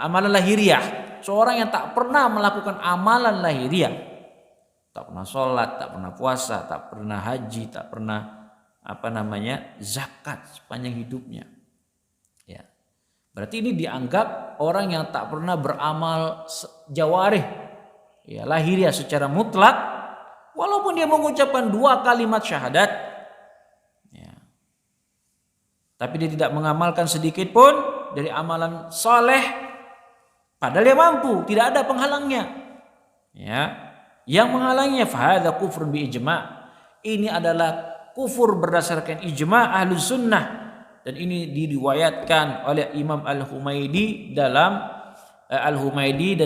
Speaker 2: amalan lahiriah. Seorang yang tak pernah melakukan amalan lahiriah, tak pernah sholat, tak pernah puasa, tak pernah haji, tak pernah zakat sepanjang hidupnya. Ya. Berarti ini dianggap orang yang tak pernah beramal jawarih, ya, lahiriah secara mutlak, walaupun dia mengucapkan 2 kalimat syahadat, ya, tapi dia tidak mengamalkan sedikit pun dari amalan soleh, padahal dia mampu, tidak ada penghalangnya. Ya, yang menghalangnya fahadha kufrun bi ijma'. Ini adalah kufur berdasarkan ijma' ahlu sunnah, dan ini diriwayatkan oleh Imam Al-Humaidi dan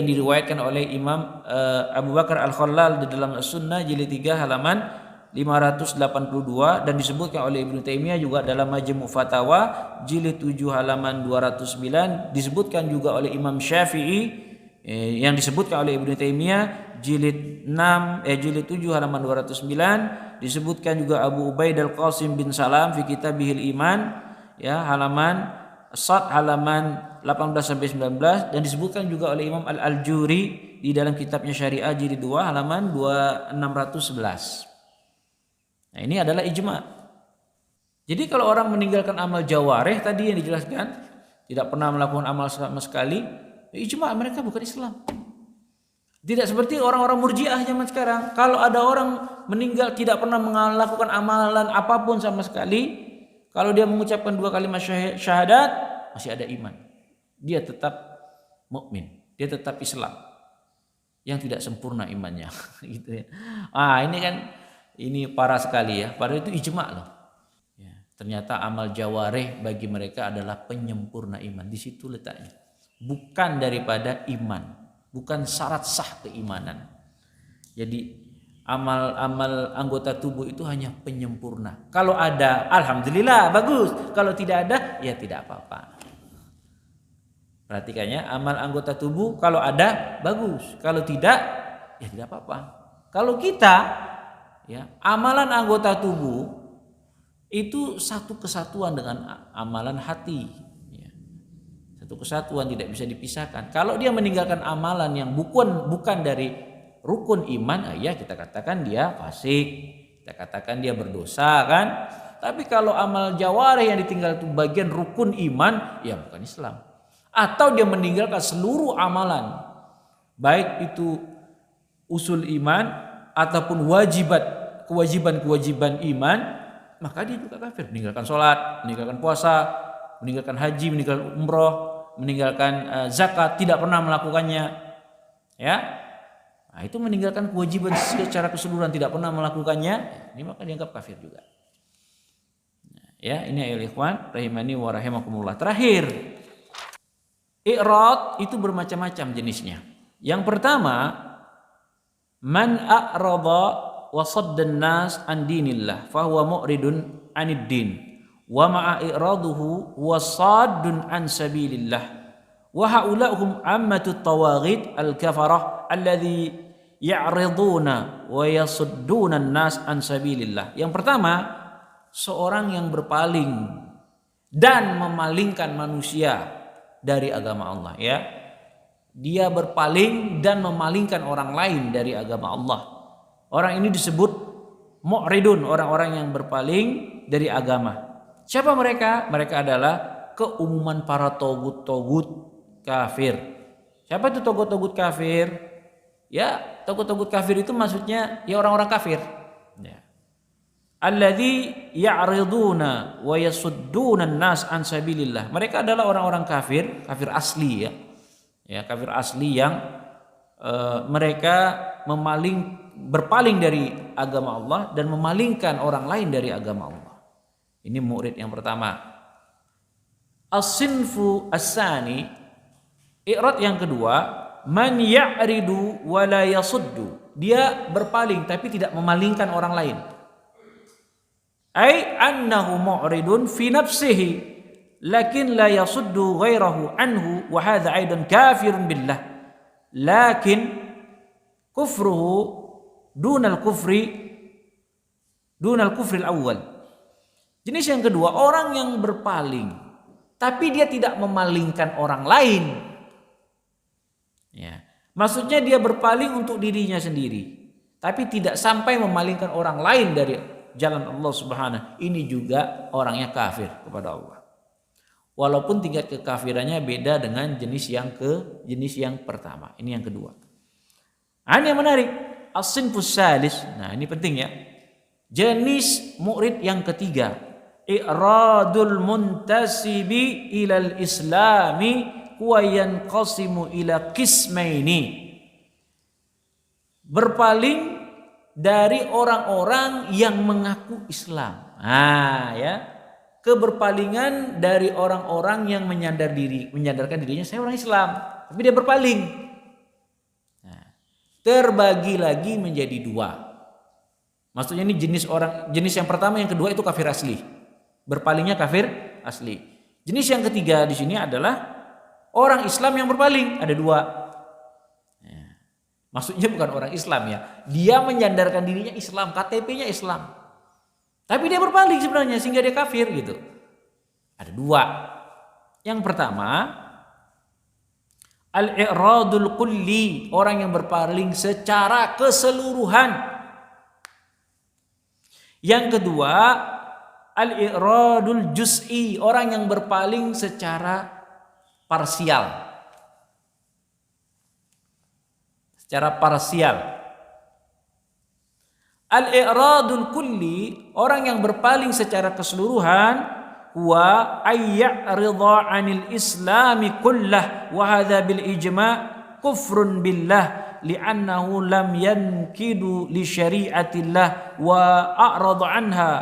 Speaker 2: diriwayatkan oleh Imam Abu Bakar Al-Khallal di dalam As-Sunnah jilid 3 halaman 582, dan disebutkan oleh Ibnu Taimiyah juga dalam Majmu' Fatawa jilid 7 halaman 209, disebutkan juga oleh Imam Syafi'i yang disebutkan oleh Ibnu Taimiyah jilid 7 halaman 209, disebutkan juga Abu Ubaid al-Qasim bin Salam fi kitabihil Iman, ya, halaman Sad halaman 18 sampai 19, dan disebutkan juga oleh Imam Al-Ajurri di dalam kitabnya Syariah jilid 2 halaman 2611. Nah, ini adalah ijma'. Jadi kalau orang meninggalkan amal jawarih tadi yang dijelaskan, tidak pernah melakukan amal sama sekali, ijma' mereka bukan Islam. Tidak seperti orang-orang Murji'ah zaman sekarang. Kalau ada orang meninggal tidak pernah melakukan amalan apapun sama sekali, kalau dia mengucapkan 2 kalimat syahadat, masih ada iman. Dia tetap mukmin, dia tetap Islam. Yang tidak sempurna imannya, gitu ya. Ini parah sekali ya. Padahal itu ijma' loh. Ya, ternyata amal jawarih bagi mereka adalah penyempurna iman. Di situ letaknya. Bukan daripada iman, bukan syarat sah keimanan. Jadi amal-amal anggota tubuh itu hanya penyempurna. Kalau ada, alhamdulillah, bagus. Kalau tidak ada, ya tidak apa-apa. Perhatikannya, amal anggota tubuh kalau ada, bagus. Kalau tidak, ya tidak apa-apa. Kalau kita, ya, amalan anggota tubuh itu satu kesatuan dengan amalan hati. Ya. Satu kesatuan, tidak bisa dipisahkan. Kalau dia meninggalkan amalan yang bukan dari rukun iman, ya kita katakan dia fasik, kita katakan dia berdosa, kan? Tapi kalau amal jawarih yang ditinggal itu bagian rukun iman, ya bukan Islam. Atau dia meninggalkan seluruh amalan, baik itu usul iman ataupun kewajiban iman, maka dia juga kafir. Meninggalkan sholat, meninggalkan puasa, meninggalkan haji, meninggalkan umroh, meninggalkan zakat, tidak pernah melakukannya, ya. Nah, itu meninggalkan kewajiban secara keseluruhan, tidak pernah melakukannya, ini maka dianggap kafir juga. Ya, ini ayat ikhwan rahimani wa rahimakumullah. Terakhir, i'rad itu bermacam-macam jenisnya. Yang pertama, man a'rada wa saddan nas an dinillah fa huwa mu'ridun 'anid din wa ma'a i'raduhu wa saddun an sabilillah wa haulahum ammatut tawaghid al-kafarah alladhi ya'riduna wa yasudduna an-nas an sabilillah. Yang pertama, seorang yang berpaling dan memalingkan manusia dari agama Allah, ya. Dia berpaling dan memalingkan orang lain dari agama Allah. Orang ini disebut mu'ridun, orang-orang yang berpaling dari agama. Siapa mereka? Mereka adalah keumuman para togut-togut kafir. Siapa itu togut-togut kafir? Ya, togut-togut kafir itu maksudnya ya orang-orang kafir. Ya. Alladzi ya'riduna wa yasudduna an-nas an sabilillah. Mereka adalah orang-orang kafir, kafir asli, ya. Ya, kafir asli yang mereka berpaling dari agama Allah dan memalingkan orang lain dari agama Allah. Ini murid yang pertama. As-sinfu as-sani, i'rad yang kedua, man ya'ridu wa la yasuddu. Dia berpaling tapi tidak memalingkan orang lain. Ai annahu mu'ridun fi nafsihi lakin la yasuddu ghairahu anhu wa hadha aidan kafirun billah lakin kufruhu dunal kufri al-awwal. Jenis yang kedua, orang yang berpaling tapi dia tidak memalingkan orang lain. Ya. Maksudnya dia berpaling untuk dirinya sendiri, tapi tidak sampai memalingkan orang lain dari jalan Allah Subhanahu. Ini juga orangnya kafir kepada Allah. Walaupun tingkat kekafirannya beda dengan jenis yang pertama. Ini yang kedua. Ini yang menarik. As-sinfus salis. Nah, ini penting ya. Jenis murid yang ketiga, i'radul muntasibi ilal islami wa yanqasimu ila qismaini. Berpaling dari orang-orang yang mengaku Islam. Ya. Keberpalingan dari orang-orang yang menyadarkan dirinya saya orang Islam, tapi dia berpaling. Nah, terbagi lagi menjadi dua. Maksudnya ini jenis yang pertama, yang kedua itu kafir asli. Berpalingnya kafir asli. Jenis yang ketiga di sini adalah orang Islam yang berpaling. Ada dua. Ya. Maksudnya bukan orang Islam ya. Dia menyandarkan dirinya Islam, KTP-nya Islam. Tapi dia berpaling sebenarnya sehingga dia kafir gitu. Ada dua. Yang pertama, al-i'radul kulli, orang yang berpaling secara keseluruhan. Yang kedua, al-i'radul juz'i, orang yang berpaling secara parsial. Secara parsial. Al-i'radul kulli, orang yang berpaling secara keseluruhan, wa ayya'ridha 'anil islami kullah wa hadza bil ijma' kufrun billah li'annahu lam yankidu li syari'atillah wa a'rada 'anha.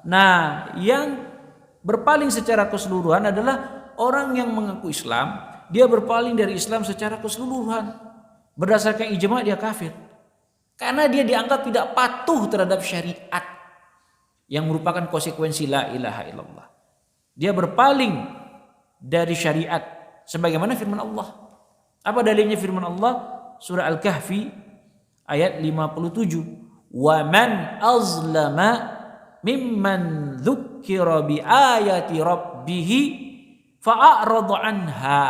Speaker 2: Nah, yang berpaling secara keseluruhan adalah orang yang mengaku Islam, dia berpaling dari Islam secara keseluruhan. Berdasarkan ijma' dia kafir. Karena dia dianggap tidak patuh terhadap syariat yang merupakan konsekuensi la ilaha illallah. Dia berpaling dari syariat sebagaimana firman Allah. Apa dalilnya firman Allah? Surah Al-Kahfi ayat 57. Wa man azlama mimman dzukkira bi ayati rabbih fa'arada anha.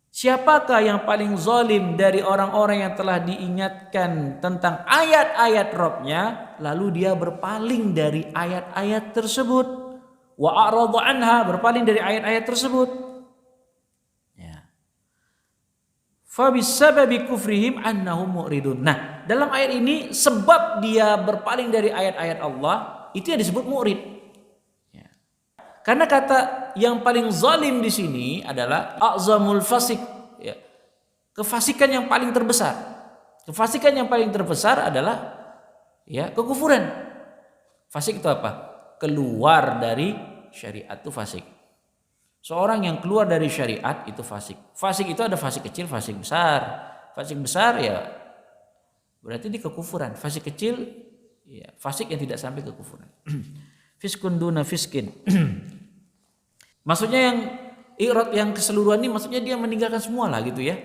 Speaker 2: Siapakah yang paling zalim dari orang-orang yang telah diingatkan tentang ayat-ayat Rabb-nya lalu dia berpaling dari ayat-ayat tersebut? Wa a'rada anha, berpaling dari ayat-ayat tersebut. Ya. Fa bisababi kufrihim annahum mu'ridun. Nah, dalam ayat ini sebab dia berpaling dari ayat-ayat Allah itu yang disebut mu'rid. Ya. Karena kata yang paling zalim di sini adalah a'zamul fasik, ya. Kefasikan yang paling terbesar. Kefasikan yang paling terbesar adalah ya kekufuran. Fasik itu apa? Keluar dari syariat itu fasik. Seorang yang keluar dari syariat itu fasik. Fasik itu ada fasik kecil, fasik besar. Fasik besar ya berarti di kekufuran. Fasik kecil ya fasik yang tidak sampai kekufuran. Fiskun duna fiskin. Maksudnya yang i'rad yang keseluruhan ini maksudnya dia meninggalkan semua lah gitu ya.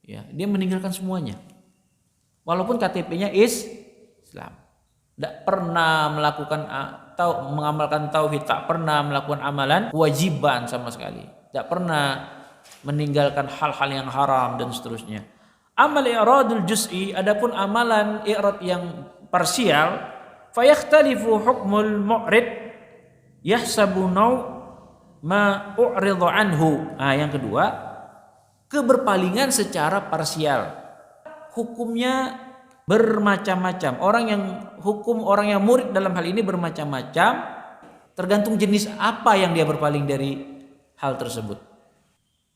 Speaker 2: Ya, dia meninggalkan semuanya. Walaupun KTP-nya Islam. Tidak pernah melakukan atau mengamalkan tauhid, tak pernah melakukan amalan kewajiban sama sekali. Tidak pernah meninggalkan hal-hal yang haram dan seterusnya. Amal i'radul juz'i, adapun amalan i'rad yang parsial, fayakhtalifu hukmul mu'rid yahsabu ma u'ridha anhu. Yang kedua, keberpalingan secara parsial. Hukumnya bermacam-macam. Orang yang murid dalam hal ini bermacam-macam, tergantung jenis apa yang dia berpaling dari hal tersebut.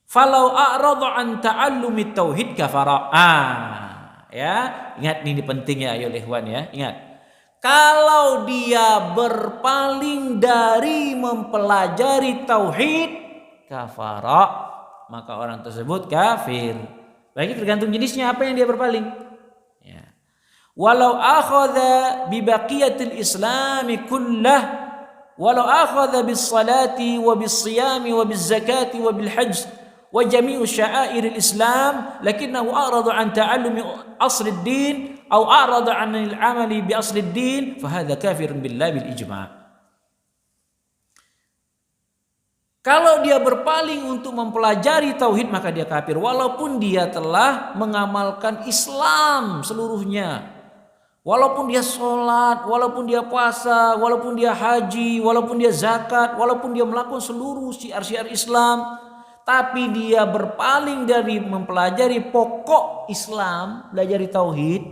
Speaker 2: Falau a'radha an ta'allumi tauhid kafara. Ya, ingat ini penting ya ayo ikhwan ya, ingat. Kalau dia berpaling dari mempelajari tauhid kafara, maka orang tersebut kafir. Lagi tergantung jenisnya apa yang dia berpaling. Walau akhadha bi baqiyatil islami kullah walau akhadha bis salati wa bis siyami wa bis zakati wa bil hajj wa jami'u sya'air al-islam lakinnahu a'rada an ta'allumi asl ad-din aw a'rada an al-amali bi asl ad-din fa hadha kafirun billahi bil ijma'. Kalau dia berpaling untuk mempelajari tauhid maka dia kafir walaupun dia telah mengamalkan Islam seluruhnya. Walaupun dia sholat, walaupun dia puasa, walaupun dia haji, walaupun dia zakat, walaupun dia melakukan seluruh syiar-syiar Islam, tapi dia berpaling dari mempelajari pokok Islam, belajar tauhid,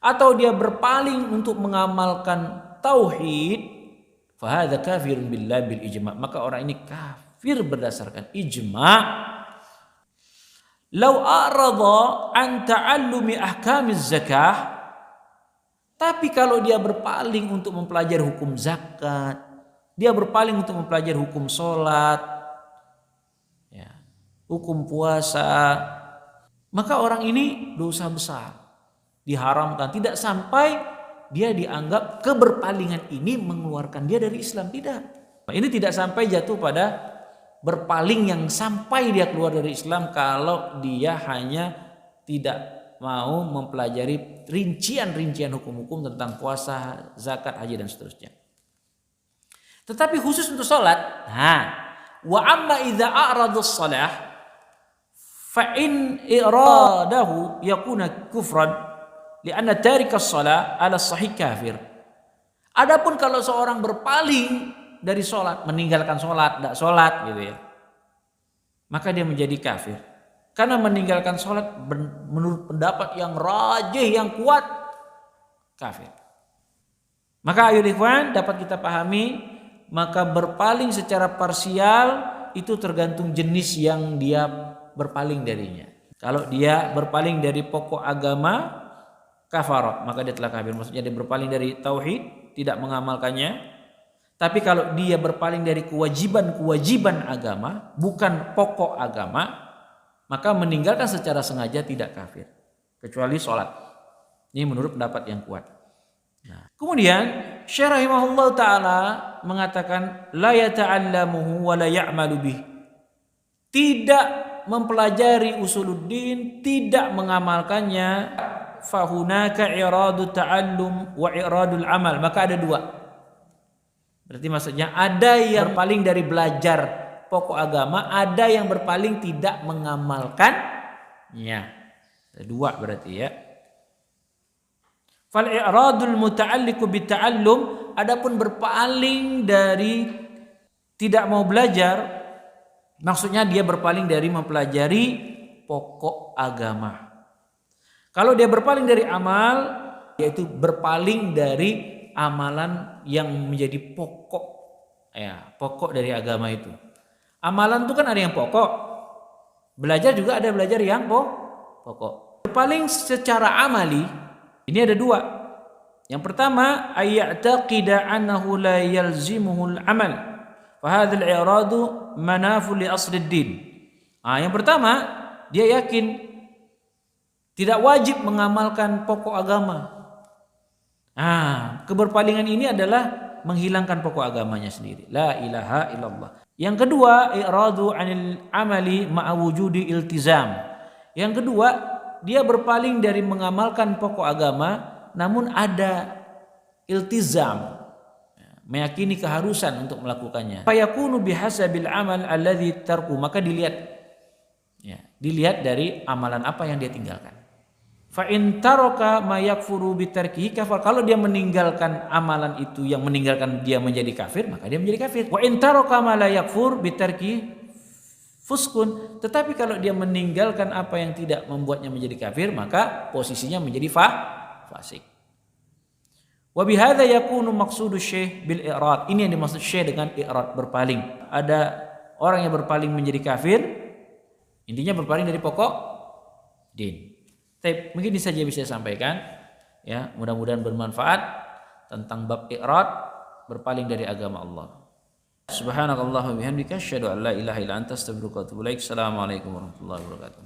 Speaker 2: atau dia berpaling untuk mengamalkan tauhid, fahadha kafirun billahi bil ijma', maka orang ini kafir berdasarkan ijma'. Lau a'rada an ta'allumi ahkamiz zakah, tapi kalau dia berpaling untuk mempelajari hukum zakat, dia berpaling untuk mempelajari hukum sholat, ya, hukum puasa, maka orang ini dosa besar, diharamkan. Tidak sampai dia dianggap keberpalingan ini mengeluarkan dia dari Islam, tidak. Ini tidak sampai jatuh pada berpaling yang sampai dia keluar dari Islam kalau dia hanya tidak mau mempelajari rincian-rincian hukum-hukum tentang puasa, zakat, haji dan seterusnya. Tetapi khusus untuk salat, wa amma idza a'rada as-salah fa in iradahu yakuna kufran li'anna tarika as-salah 'ala sahih kafir. Adapun kalau seorang berpaling dari salat, meninggalkan salat, tidak salat gitu ya, maka dia menjadi kafir. Karena meninggalkan sholat menurut pendapat yang rajih, yang kuat, kafir. Maka ayo ikhwan dapat kita pahami, maka berpaling secara parsial itu tergantung jenis yang dia berpaling darinya. Kalau dia berpaling dari pokok agama, kafar, maka dia telah kafir. Maksudnya dia berpaling dari tauhid, tidak mengamalkannya. Tapi kalau dia berpaling dari kewajiban-kewajiban agama, bukan pokok agama, maka meninggalkan secara sengaja tidak kafir kecuali sholat. Ini menurut pendapat yang kuat. Nah, kemudian Syekh rahimahullah taala mengatakan la yata'allamuhu wa la ya'malu bih. Tidak mempelajari usuluddin, tidak mengamalkannya, fahunaka iradu ta'allum wa iradul amal. Maka ada dua. Berarti maksudnya ada yang berpaling dari belajar pokok agama, ada yang berpaling tidak mengamalkannya. Dua berarti ya. Fal i'radul muta'alliqu bita'allum, adapun berpaling dari tidak mau belajar, maksudnya dia berpaling dari mempelajari pokok agama. Kalau dia berpaling dari amal, yaitu berpaling dari amalan yang menjadi pokok, ya, pokok dari agama itu. Amalan itu kan ada yang pokok, belajar juga ada belajar yang pokok. Berpaling secara amali ini ada dua. Yang pertama, ayya'taqida annahu la yalzimuhul amal, fa hadzal i'radu manafu li asliddin. Yang pertama, dia yakin tidak wajib mengamalkan pokok agama. Keberpalingan ini adalah menghilangkan pokok agamanya sendiri. La ilaha illallah. Yang kedua, i'radu 'anil amali ma'a wujudi iltizam. Yang kedua, dia berpaling dari mengamalkan pokok agama namun ada iltizam, meyakini keharusan untuk melakukannya. Fa yakunu bihasabil amal alladzi tarku, maka dilihat dari amalan apa yang dia tinggalkan. Fa in taraka ma yakfuru bitarkihi kafar, kalau dia meninggalkan amalan itu yang meninggalkan dia menjadi kafir, maka dia menjadi kafir. Wa in taraka ma la yakfur bitarki fuskun, tetapi kalau dia meninggalkan apa yang tidak membuatnya menjadi kafir, maka posisinya menjadi fasik. Wa bihadza yakunu maqsudu syekh bil i'rad, ini yang dimaksud syekh dengan i'rad, berpaling. Ada orang yang berpaling menjadi kafir, intinya berpaling dari pokok din. Mungkin ini saja bisa saya sampaikan, ya, mudah-mudahan bermanfaat tentang bab i'rad, berpaling dari agama Allah. Subhanakallahumma wa bihamdika asyhadu an la ilaha illa anta astaghfiruka wa atubu ilaik. Assalamualaikum warahmatullahi wabarakatuh.